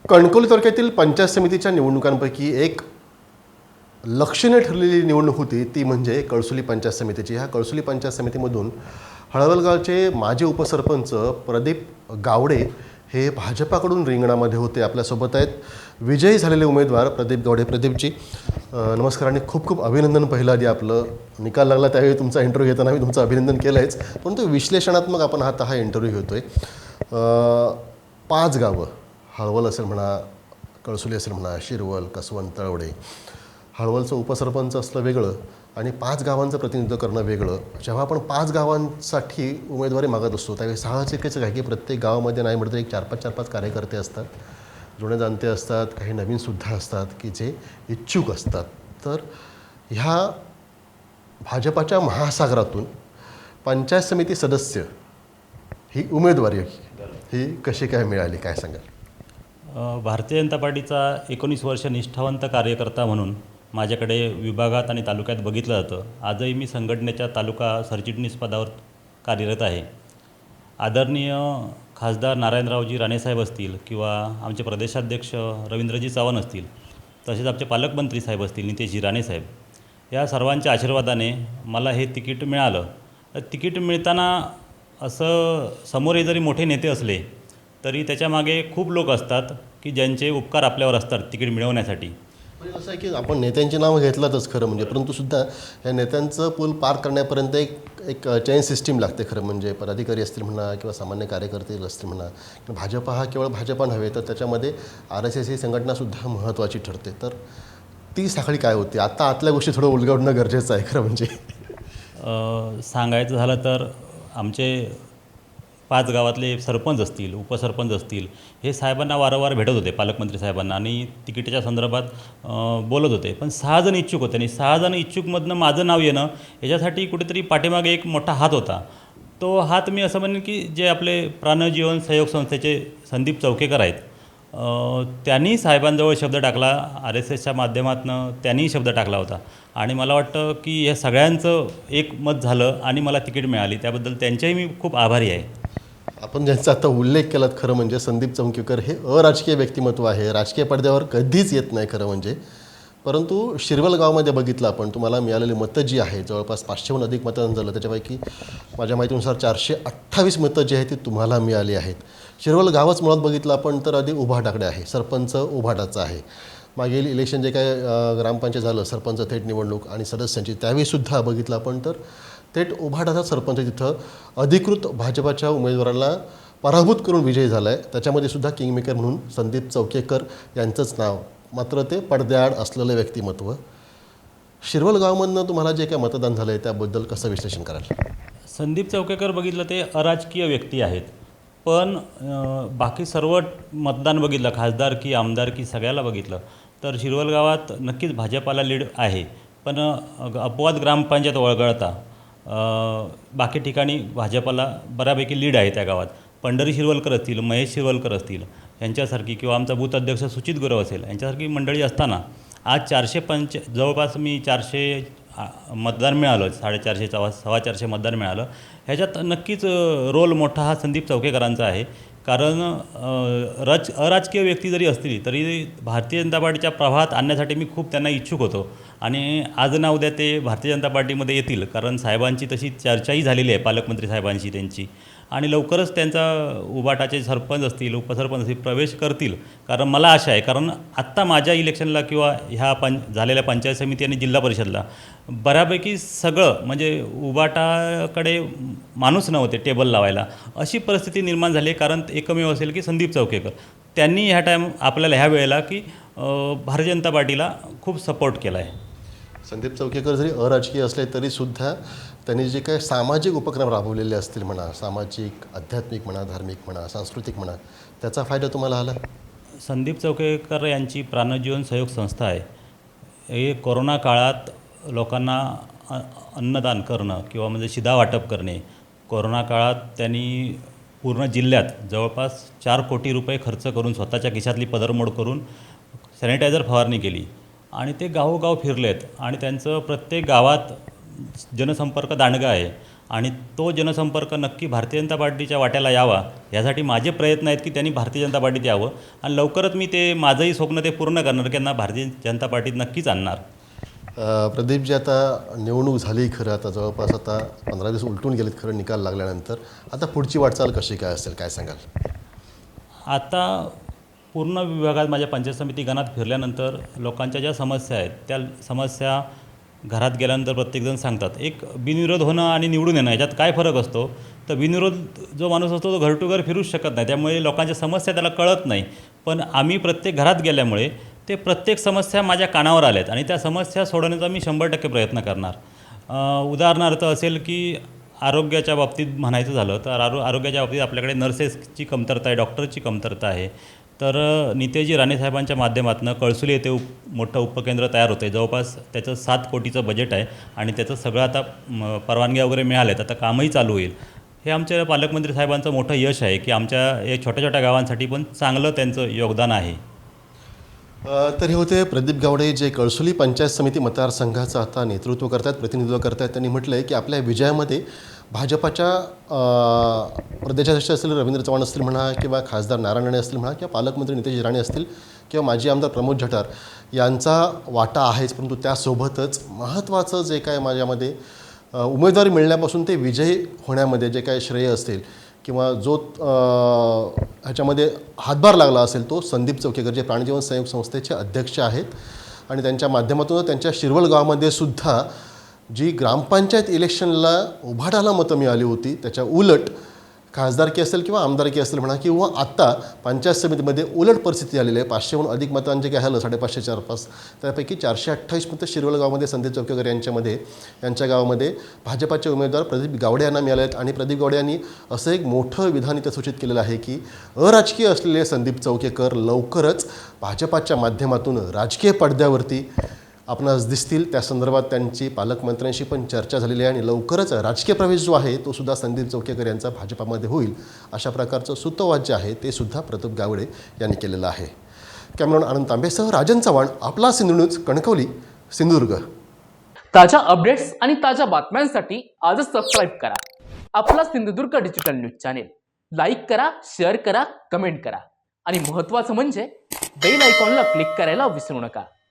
कणकवली तालुक्यातील पंचायत समितीच्या निवडणुकांपैकी एक लक्षणीय ठरलेली निवडणूक होती ती म्हणजे कळसुली पंचायत समितीची. ह्या कळसुली पंचायत समितीमधून हळवलगावचे माजी उपसरपंच प्रदीप गावडे हे भाजपाकडून रिंगणामध्ये होते. आपल्यासोबत आहेत विजयी झालेले उमेदवार प्रदीप गावडे. प्रदीपजी नमस्कार आणि खूप खूप अभिनंदन. पहिलं आधी आपलं निकाल लागला त्यावेळी तुमचा इंटरव्ह्यू घेताना मी तुमचं अभिनंदन केलं आहेच, परंतु विश्लेषणात्मक आपण हा इंटरव्ह्यू घेतो आहे. 5 गावं हळवल असेल म्हणा, कळसुली असेल म्हणा, शिरवल, कसवंत, तळवडे. हळवलचं उपसरपंच असलं वेगळं आणि 5 गावांचं प्रतिनिधित्व करणं वेगळं. जेव्हा आपण 5 गावांसाठी उमेदवारी मागत असतो त्यावेळी साहजिकच आहे की प्रत्येक गावामध्ये नाही म्हटलं तर एक 4-5 कार्यकर्ते असतात, जुने जाणते असतात, काही नवीनसुद्धा असतात की जे इच्छुक असतात. तर ह्या भाजपाच्या महासागरातून पंचायत समिती सदस्य ही उमेदवारी ही कशी काय मिळाली, काय सांगाल? भारतीय जनता पार्टीचा 19 वर्ष निष्ठावंत कार्यकर्ता म्हणून माझ्याकडे विभागात आणि तालुक्यात बघितलं जातं. आजही मी संघटनेच्या तालुका सरचिटणीस पदावर कार्यरत आहे. आदरणीय खासदार नारायणरावजी राणेसाहेब असतील किंवा आमचे प्रदेशाध्यक्ष रवींद्रजी चव्हाण असतील, तसेच आमचे पालकमंत्री साहेब असतील नितेशजी राणेसाहेब, या सर्वांच्या आशीर्वादाने मला हे तिकीट मिळालं. तिकीट मिळताना असं समोर जरी मोठे नेते असले तरी त्याच्यामागे खूप लोक असतात की ज्यांचे उपकार आपल्यावर असतात तिकीट मिळवण्यासाठी. म्हणजे असं आहे की आपण नेत्यांची नावं घेतलातच खरं म्हणजे, परंतु सुद्धा या नेत्यांचं पूल पार करण्यापर्यंत एक चेन सिस्टीम लागते खरं म्हणजे. पदाधिकारी असतील म्हणा किंवा सामान्य कार्यकर्ते असतील म्हणा, भाजपा हा केवळ भाजपा नव्हे तर त्याच्यामध्ये RSS ही संघटनासुद्धा महत्त्वाची ठरते. तर ती साखळी काय होती? आता आतल्या गोष्टी थोडं उलगडणं गरजेचं आहे खरं म्हणजे. सांगायचं झालं तर आमचे 5 गावातले सरपंच असतील, उपसरपंच असतील, हे साहेबांना वारंवार भेटत होते, पालकमंत्री साहेबांना, आणि तिकिटाच्या संदर्भात बोलत होते. पण 6 जण इच्छुक होते आणि 6 जण इच्छुकमधनं माझं नाव येणं याच्यासाठी कुठेतरी पाठीमागे एक मोठा हात होता. तो हात मी असं म्हणेन की जे आपले प्राणजीवन सहयोग संस्थेचे संदीप चौकेकर आहेत, त्यांनी साहेबांजवळ शब्द टाकला, RSSच्या माध्यमातून त्यांनी शब्द टाकला होता आणि मला वाटतं की या सगळ्यांचं एक मत झालं आणि मला तिकीट मिळाली. त्याबद्दल त्यांच्याही मी खूप आभारी आहे. आपण ज्यांचा आता उल्लेख केलात खरं म्हणजे संदीप चौकेकर हे अराजकीय व्यक्तिमत्व आहे, राजकीय पडद्यावर कधीच येत नाही खरं म्हणजे. परंतु शिरवल गावामध्ये बघितलं आपण, तुम्हाला मिळालेली मतं जी आहे जवळपास 500हून अधिक मतदान झालं, त्याच्यापैकी माझ्या माहितीनुसार 428 मतं जी आहेत ती तुम्हाला मिळाली आहेत. शिरवल गावच मुळात बघितलं आपण तर आधी उभाटाकडे आहे, सरपंच उभाटाचा आहे. मागील इलेक्शन जे काय ग्रामपंचायत झालं, सरपंच थेट निवडणूक आणि सदस्यांची, त्यावेळीसुद्धा बघितलं आपण तर थेट उभाटाचा सरपंच तिथं अधिकृत भाजपाच्या उमेदवाराला पराभूत करून विजयी झाला आहे. त्याच्यामध्ये सुद्धा किंगमेकर म्हणून संदीप चौकेकर यांचंच नाव, मात्र ते पडद्याआड असलेलं व्यक्तिमत्व. शिरवल गावामधनं तुम्हाला जे काय मतदान झालं आहे त्याबद्दल कसं विश्लेषण कराल? संदीप चौकेकर बघितलं ते अराजकीय व्यक्ती आहेत, पण बाकी सर्व मतदान बघितलं, खासदार की आमदार की सगळ्याला बघितलं तर शिरवल गावात नक्कीच भाजपाला लीड आहे. पण अपवाद ग्रामपंचायत वगळता बाकी ठिकाणी भाजपाला बऱ्यापैकी लीड आहे. त्या गावात पंढरी शिरवलकर असतील, महेश शिरवलकर असतील यांच्यासारखी, किंवा आमचा बूथ अध्यक्ष सुचित गुरव असेल, यांच्यासारखी मंडळी असताना आज जवळपास मी 400 मतदान मिळालं, 450 450 मतदान मिळालं. ह्याच्यात नक्कीच रोल मोठा हा संदीप चौकेकरांचा आहे. कारण अराजकीय व्यक्ती जरी असतील तरी भारतीय जनता पार्टीच्या प्रवाहात आणण्यासाठी मी खूप त्यांना इच्छुक होतो आणि आज ना उद्या ते भारतीय जनता पार्टीमध्ये येतील. कारण साहेबांची तशी चर्चाही झालेली आहे पालकमंत्री साहेबांशी त्यांची, आणि लवकरच त्यांचा उभाटाचे सरपंच असतील, उपसरपंच असतील प्रवेश करतील. कारण मला आशा आहे, कारण आत्ता माझ्या इलेक्शनला किंवा ह्या झालेल्या पंचायत समिती आणि जिल्हा परिषदला बऱ्यापैकी सगळं म्हणजे उभाटाकडे माणूस नव्हते टेबल लावायला, अशी परिस्थिती निर्माण झाली आहे. कारण एकमेव असेल की संदीप चौकेकर, त्यांनी आपल्याला ह्या वेळेला की भारतीय जनता पार्टीला खूप सपोर्ट केला आहे. संदीप चौकेकर जरी अराजकीय असले तरीसुद्धा त्यांनी जे काही सामाजिक उपक्रम राबवलेले असतील म्हणा, सामाजिक, आध्यात्मिक म्हणा, धार्मिक म्हणा, सांस्कृतिक म्हणा, त्याचा फायदा तुम्हाला आला? संदीप चौकेकर यांची प्राणजीवन सहयोग संस्था आहे. हे कोरोना काळात लोकांना अन्नदान करणं किंवा म्हणजे शिधा वाटप करणे. कोरोना काळात त्यांनी पूर्ण जिल्ह्यात जवळपास 4 कोटी रुपये खर्च करून स्वतःच्या खिशातली पदरमोड करून सॅनिटायझर फवारणी केली आणि ते गावोगाव फिरलेत आणि त्यांचं प्रत्येक गावात जनसंपर्क दांडगा आहे. आणि तो जनसंपर्क नक्की भारतीय जनता पार्टीच्या वाट्याला यावा यासाठी माझे प्रयत्न आहेत की त्यांनी भारतीय जनता पार्टीत यावं आणि लवकरच मी ते माझंही स्वप्न ते पूर्ण करणार की त्यांना भारतीय जनता पार्टीत नक्कीच आणणार. प्रदीपजी, आता निवडणूक झाली खरं, आता जवळपास आता 15 दिवस उलटून गेलेत खरं निकाल लागल्यानंतर. आता पुढची वाटचाल कशी काय असेल, काय सांगाल? आता पूर्ण विभागात माझ्या पंचायत समिती गणात फिरल्यानंतर लोकांच्या ज्या समस्या आहेत त्या समस्या घरात गेल्यानंतर प्रत्येकजण सांगतात. एक बिनविरोध होणं आणि निवडून येणं याच्यात काय फरक असतो, तर बिनविरोध जो माणूस असतो तो घर टू घर फिरूच शकत नाही, त्यामुळे लोकांच्या समस्या त्याला कळत नाही. पण आम्ही प्रत्येक घरात गेल्यामुळे ते प्रत्येक समस्या माझ्या कानावर आल्यात आणि त्या समस्या सोडवण्याचा मी 100% प्रयत्न करणार. उदाहरणार्थ असेल की आरोग्याच्या बाबतीत म्हणायचं झालं तर आरोग्याच्या बाबतीत आपल्याकडे नर्सेसची कमतरता आहे, डॉक्टरची कमतरता आहे. तर नितेजी राणेसाहेबांच्या माध्यमातून कळसुली येथे मोठं उपकेंद्र तयार होतं आहे. जवळपास त्याचं 7 कोटीचं बजेट आहे आणि त्याचं सगळं आता परवानग्या वगैरे मिळाल्यात, आता कामही चालू होईल. हे आमच्या पालकमंत्री साहेबांचं मोठं यश आहे की आमच्या या छोट्या छोट्या गावांसाठी पण चांगलं त्यांचं योगदान आहे. तर हे होते प्रदीप गावडे, जे कळसुली पंचायत समिती मतदारसंघाचं आता नेतृत्व करतात, प्रतिनिधित्व करतात. त्यांनी म्हटलं आहे की आपल्या विजयामध्ये भाजपाच्या प्रदेशाध्यक्ष असतील रवींद्र चव्हाण असतील म्हणा, किंवा खासदार नारायण राणे असतील म्हणा, किंवा पालकमंत्री नितेश राणे असतील, किंवा माजी आमदार प्रमोद झटार यांचा वाटा आहेच. परंतु त्यासोबतच महत्त्वाचं जे काय माझ्यामध्ये उमेदवारी मिळण्यापासून ते विजयी होण्यामध्ये जे काय श्रेय असतील किंवा जो ह्याच्यामध्ये हातभार लागला असेल तो संदीप चौकेकर, जे प्राणीजीवन संयोग संस्थेचे अध्यक्ष आहेत. आणि त्यांच्या माध्यमातून त्यांच्या शिरवळ गावामध्ये सुद्धा जी ग्रामपंचायत इलेक्शनला उभाटाला मतं मिळाली होती, त्याच्या उलट खासदारकी असेल किंवा आमदारकी असेल म्हणा, किंवा आत्ता पंचायत समितीमध्ये उलट परिस्थिती आलेली आहे. 500हून अधिक मतांचे काय झालं, 550च्या आसपास, त्यापैकी 428 मतं शिरवळ गावामध्ये संदीप चौकेकर यांच्या गावामध्ये भाजपाचे उमेदवार प्रदीप गावडे यांना मिळाले आहेत. आणि प्रदीप गावडे यांनी असं एक मोठं विधान इथं सूचित केलेलं आहे की अराजकीय असलेले संदीप चौकेकर लवकरच भाजपाच्या माध्यमातून राजकीय पडद्यावरती आपणास दिसतील. त्या संदर्भात त्यांची पालकमंत्र्यांशी पण चर्चा झालेली आहे आणि लवकरच राजकीय प्रवेश जो आहे तो सुद्धा संदीप चौकेकर यांचा भाजपामध्ये होईल, अशा प्रकारचं सुतोवाच जे आहे ते सुद्धा प्रदीप गावडे यांनी केलेलं आहे. कॅमेरामॅन आनंद तांबेसह राजन चव्हाण, आपला सिंधू न्यूज, कणकवली, सिंधुदुर्ग. ताज्या अपडेट्स आणि ताज्या बातम्यांसाठी आजच सबस्क्राईब करा आपला Sindhudurg digital news channel. Like करा, शेअर करा, कमेंट करा आणि महत्त्वाचं म्हणजे बेल आयकॉनला क्लिक करायला विसरू नका.